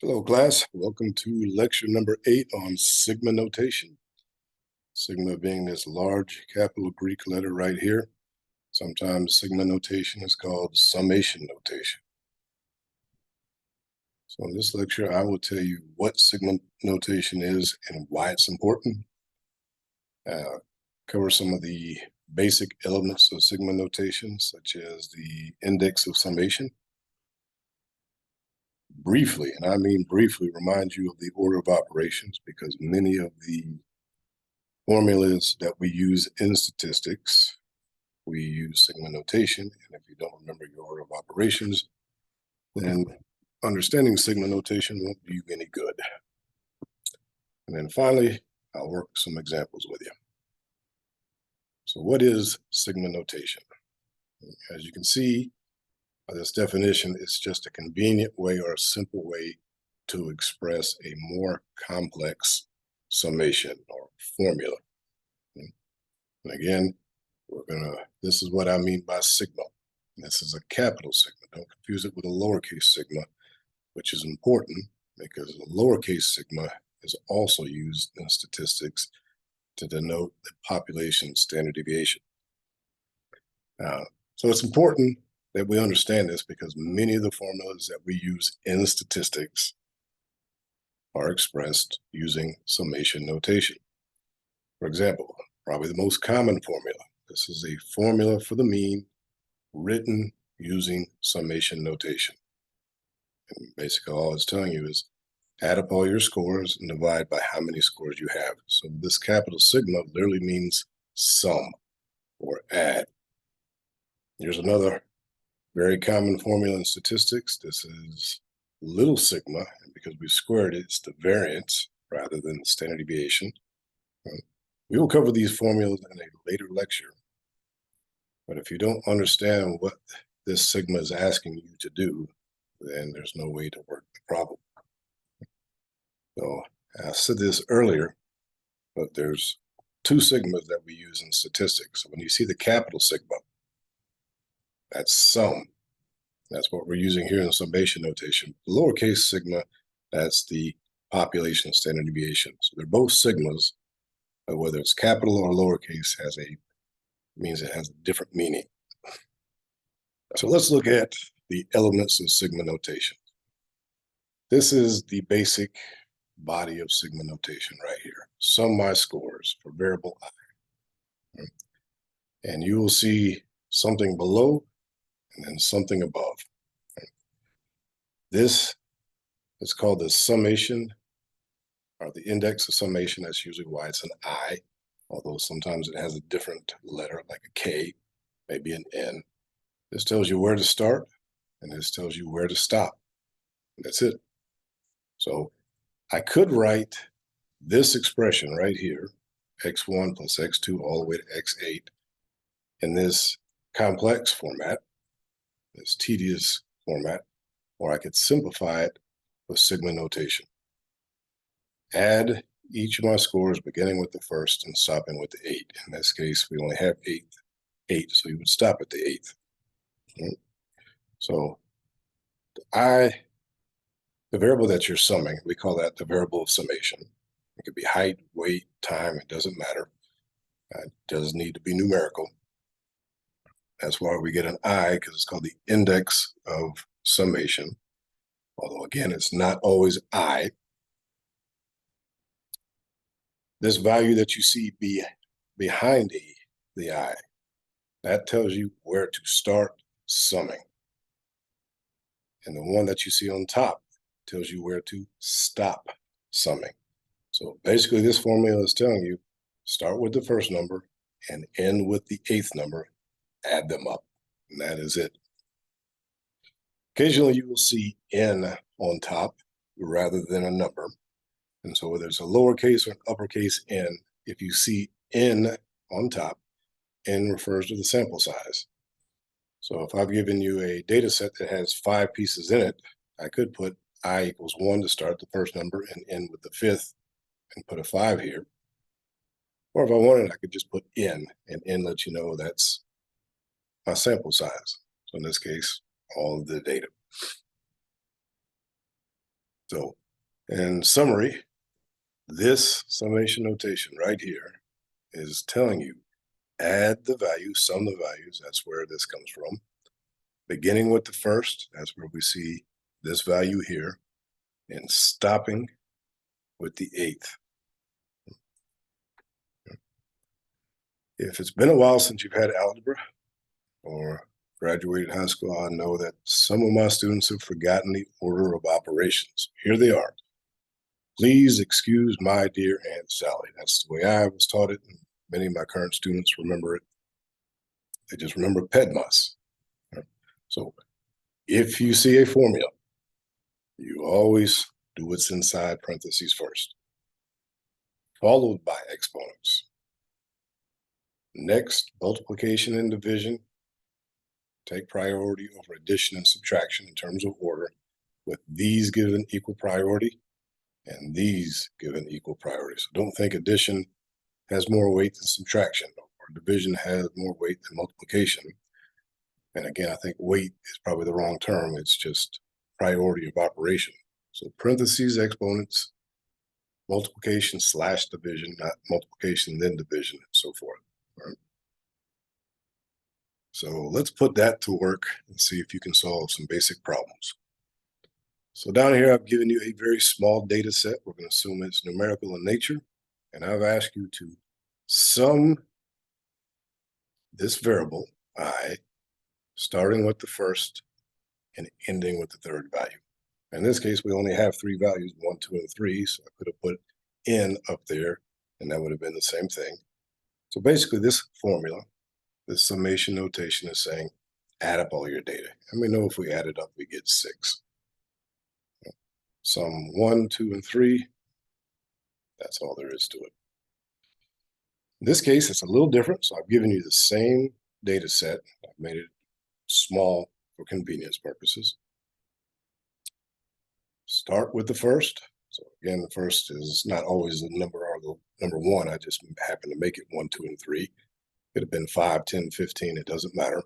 Hello, class. Welcome to lecture number 8 on sigma notation. Sigma being this large capital Greek letter right here. Sometimes sigma notation is called summation notation. So in this lecture, I will tell you what sigma notation is and why it's important. Cover some of the basic elements of sigma notation, such as the index of summation. Briefly, and I mean briefly, remind you of the order of operations, because many of the formulas that we use in statistics, we use sigma notation. And if you don't remember your order of operations, then understanding sigma notation won't do you any good. And then finally, I'll work some examples with you. So what is sigma notation? As you can see by this definition, it's just a convenient way or a simple way to express a more complex summation or formula. And again, this is what I mean by sigma. This is a capital sigma. Don't confuse it with a lowercase sigma, which is important because a lowercase sigma is also used in statistics to denote the population standard deviation. So it's important that we understand this because many of the formulas that we use in statistics are expressed using summation notation. For example, probably the most common formula. This is a formula for the mean written using summation notation. And basically all it's telling you is add up all your scores and divide by how many scores you have. So this capital sigma literally means sum or add. Here's another very common formula in statistics. This is little sigma, and because we squared it, it's the variance rather than the standard deviation. We will cover these formulas in a later lecture. But if you don't understand what this sigma is asking you to do, then there's no way to work the problem. So I said this earlier, but there's two sigmas that we use in statistics. So when you see the capital sigma, that's sum. That's what we're using here in summation notation. The lowercase sigma, that's the population standard deviation. So they're both sigmas, but whether it's capital or lowercase means it has a different meaning. So let's look at the elements of sigma notation. This is the basic body of sigma notation right here. Sum my scores for variable I. And you will see something below and then something above. This is called the summation or the index of summation. That's usually why it's an I, although sometimes it has a different letter like a K, maybe an N. This tells you where to start and this tells you where to stop. That's it. So I could write this expression right here, x1 plus x2 all the way to x8, in this complex format, this tedious format, or I could simplify it with sigma notation. Add each of my scores beginning with the first and stopping with the 8. In this case, we only have 8, so you would stop at the 8th. So the variable that you're summing, we call that the variable of summation. It could be height, weight, time, it doesn't matter. It does need to be numerical. That's why we get an I, because it's called the index of summation. Although again, it's not always I. This value that you see behind the I, that tells you where to start summing. And the one that you see on top tells you where to stop summing. So basically this formula is telling you, start with the first number and end with the 8th number, add them up, and that is it. Occasionally you will see N on top rather than a number. And so whether it's a lowercase or an uppercase N, if you see N on top, N refers to the sample size. So if I've given you a data set that has 5 pieces in it, I could put I equals 1 to start the first number and end with the 5th and put a 5 here. Or if I wanted, I could just put N, and N lets you know that's my sample size. So in this case, all of the data. So in summary, this summation notation right here is telling you add the value, sum the values. That's where this comes from. Beginning with the first, that's where we see this value here, and stopping with the eighth. If it's been a while since you've had algebra or graduated high school, I know that some of my students have forgotten the order of operations. Here they are. Please excuse my dear Aunt Sally. That's the way I was taught it, and many of my current students remember it. They just remember PEDMAS. So if you see a formula, you always do what's inside parentheses first, followed by exponents. Next, multiplication and division take priority over addition and subtraction in terms of order, with these given equal priority and these given equal priority. So don't think addition has more weight than subtraction, or division has more weight than multiplication. And again, I think weight is probably the wrong term. It's just priority of operation. So parentheses, exponents, multiplication slash division, not multiplication then division, and so forth. All right. So let's put that to work and see if you can solve some basic problems. So down here, I've given you a very small data set. We're going to assume it's numerical in nature. And I've asked you to sum this variable, I, starting with the first and ending with the third value. In this case, we only have three values, 1, 2, and 3. So I could have put n up there, and that would have been the same thing. So basically, this formula, this summation notation is saying, add up all your data. And we know if we add it up, we get 6. Sum 1, 2, and 3. That's all there is to it. In this case, it's a little different. So I've given you the same data set. I've made it small for convenience purposes. Start with the first. So again, the first is not always the number or the number 1. I just happen to make it 1, 2, and 3. Could have been 5, 10, 15. It doesn't matter.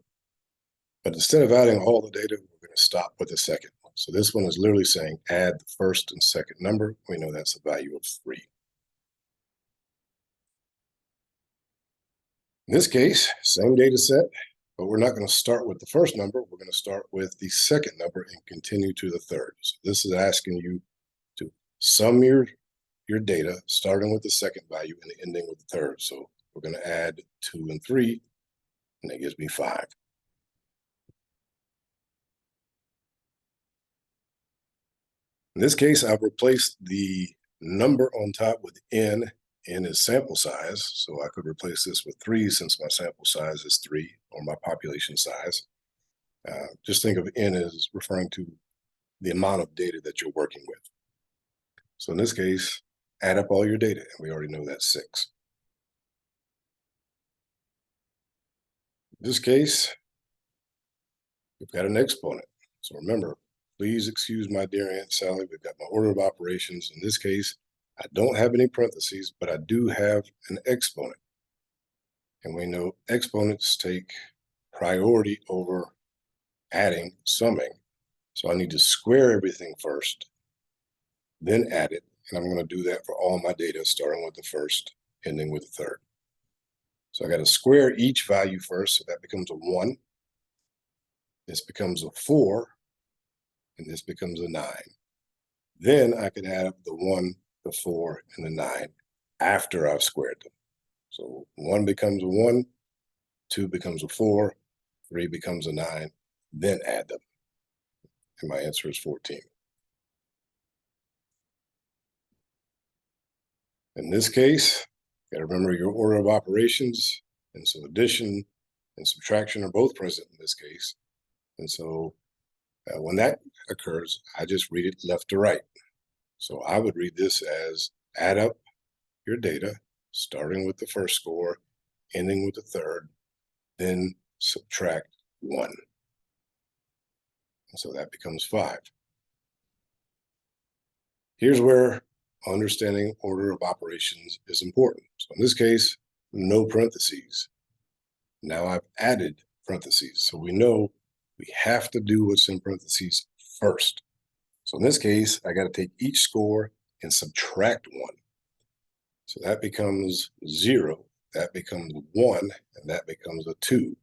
But instead of adding all the data, we're going to stop with the second one. So this one is literally saying add the first and second number. We know that's a value of 3. In this case, same data set, but we're not going to start with the first number. We're going to start with the second number and continue to the third. So this is asking you to sum your data, starting with the second value and ending with the third. So we're going to add 2 and 3, and that gives me 5. In this case, I've replaced the number on top with n. N is sample size, so I could replace this with 3 since my sample size is 3, or my population size. Just think of n as referring to the amount of data that you're working with. So in this case, add up all your data, and we already know that's 6. In this case, we've got an exponent. So remember, please excuse my dear Aunt Sally. We've got my order of operations. In this case, I don't have any parentheses, but I do have an exponent. And we know exponents take priority over adding, summing. So I need to square everything first, then add it. And I'm going to do that for all my data, starting with the first, ending with the third. So I got to square each value first. So that becomes a 1. This becomes a 4. And this becomes a 9. Then I can add up the 1, the 4, and the 9 after I've squared them. So 1 becomes a 1, 2 becomes a 4, 3 becomes a 9, then add them. And my answer is 14. In this case, you got to remember your order of operations. And so addition and subtraction are both present in this case. And so when that occurs, I just read it left to right. So I would read this as add up your data, starting with the first score, ending with the third, then subtract 1. And so that becomes 5. Here's where understanding order of operations is important. So in this case, no parentheses. Now I've added parentheses. So we know we have to do what's in parentheses first. So in this case, I got to take each score and subtract 1. So that becomes 0, that becomes 1, and that becomes a 2.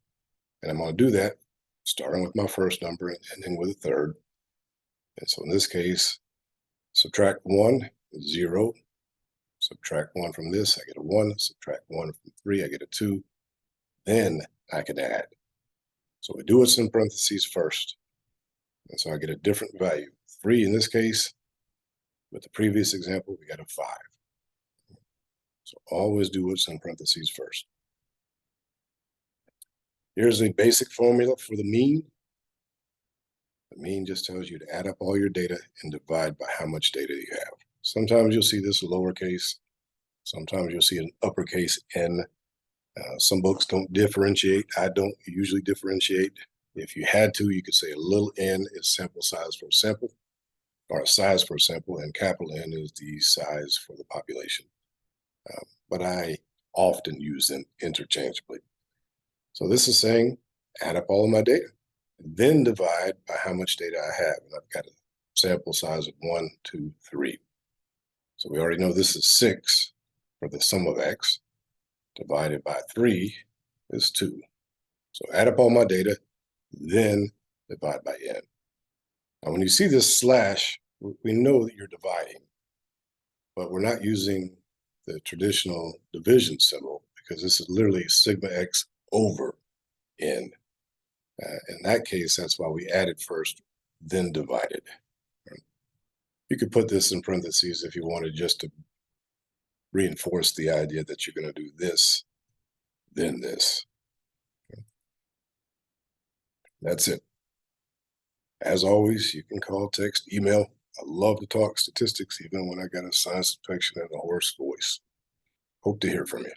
And I'm going to do that starting with my first number and ending with a third. And so in this case, subtract 1, 0. Subtract 1 from this, I get a 1. Subtract 1 from 3, I get a 2. Then I can add. So we do what's in parentheses first. And so I get a different value. 3 in this case. With the previous example, we got a 5. So always do what's in parentheses first. Here's a basic formula for the mean. The mean just tells you to add up all your data and divide by how much data you have. Sometimes you'll see this lowercase. Sometimes you'll see an uppercase N. Some books don't differentiate. I don't usually differentiate. If you had to, you could say a little n is sample size for a sample, or a size for a sample, and capital N is the size for the population. But I often use them interchangeably. So this is saying add up all of my data, then divide by how much data I have. And I've got a sample size of 1, 2, 3. So we already know this is 6 for the sum of x. Divided by 3 is 2. So add up all my data, then divide by n. Now when you see this slash, we know that you're dividing, but we're not using the traditional division symbol because this is literally sigma x over n. In that case, that's why we added first, then divided. You could put this in parentheses if you wanted, just to reinforce the idea that you're going to do this, then this. That's it. As always, you can call, text, email. I love to talk statistics, even when I got a sinus infection and a hoarse voice. Hope to hear from you.